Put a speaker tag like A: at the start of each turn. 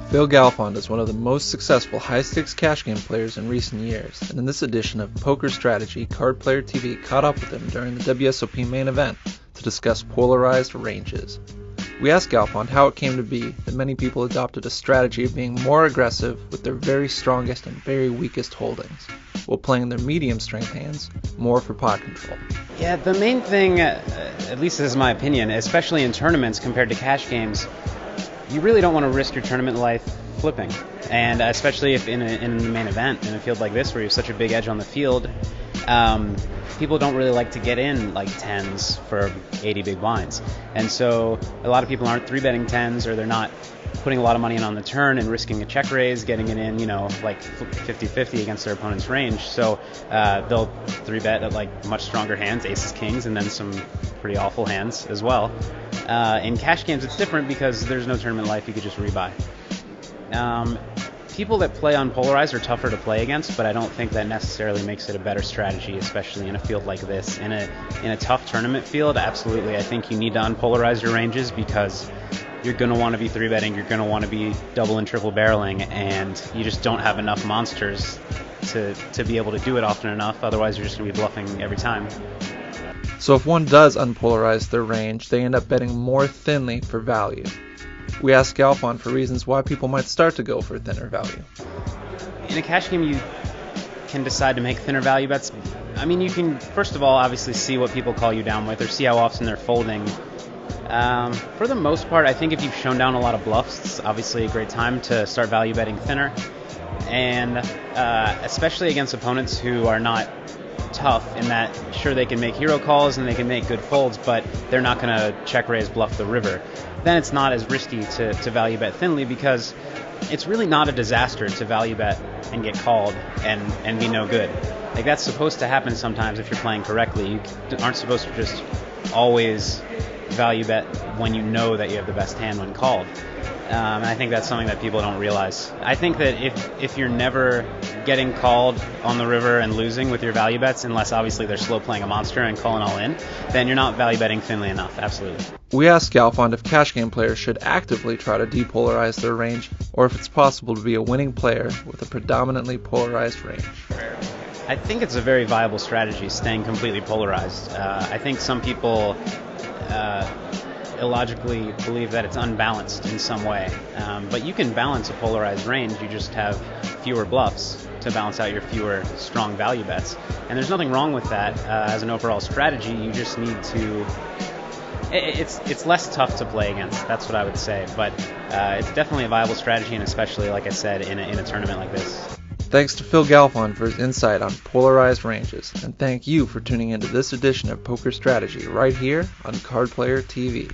A: Phil Galfond is one of the most successful high-stakes cash game players in recent years, and in this edition of Poker Strategy, Card Player TV caught up with him during the WSOP main event to discuss polarized ranges. We asked Galfond how it came to be that many people adopted a strategy of being more aggressive with their very strongest and very weakest holdings, while playing their medium strength hands more for pot control.
B: Yeah, the main thing, at least this is my opinion, especially in tournaments compared to cash games, you really don't want to risk your tournament life flipping, and especially if in the main event, in a field like this where you have such a big edge on the field, people don't really like to get in like 10s for 80 big blinds. And so a lot of people aren't 3-betting 10s, or they're not putting a lot of money in on the turn and risking a check raise, getting it in, like 50-50 against their opponent's range. So they'll 3-bet at like much stronger hands, aces, kings, and then some pretty awful hands as well. In cash games, it's different because there's no tournament life. You could just rebuy. People that play on Polarized are tougher to play against, but I don't think that necessarily makes it a better strategy, especially in a field like this. In a tough tournament field, absolutely. I think you need to unpolarize your ranges because you're going to want to be 3-betting, you're going to want to be double and triple barreling, and you just don't have enough monsters to be able to do it often enough. Otherwise, you're just going to be bluffing every time.
A: So if one does unpolarize their range, they end up betting more thinly for value. We asked Galfond for reasons why people might start to go for thinner value.
B: In a cash game, you can decide to make thinner value bets. I mean, you can, first of all, obviously see what people call you down with or see how often they're folding. For the most part, I think if you've shown down a lot of bluffs, it's obviously a great time to start value betting thinner. And especially against opponents who are not tough in that, sure, they can make hero calls and they can make good folds, but they're not going to check raise bluff the river. Then it's not as risky to value bet thinly, because it's really not a disaster to value bet and get called and be no good. Like, that's supposed to happen sometimes if you're playing correctly. You aren't supposed to just always value bet when you know that you have the best hand when called. And I think that's something that people don't realize. I think that if you're never getting called on the river and losing with your value bets, unless obviously they're slow playing a monster and calling all in, then you're not value betting thinly enough, absolutely.
A: We asked Galfond if cash game players should actively try to depolarize their range, or if it's possible to be a winning player with a predominantly polarized range.
B: I think it's a very viable strategy, staying completely polarized. I think some people illogically believe that it's unbalanced in some way. But you can balance a polarized range, you just have fewer bluffs to balance out your fewer strong value bets. And there's nothing wrong with that as an overall strategy. You just need to... It's less tough to play against, that's what I would say. But it's definitely a viable strategy, and especially, like I said, in a tournament like this.
A: Thanks to Phil Galfond for his insight on polarized ranges, and thank you for tuning into this edition of Poker Strategy right here on Card Player TV.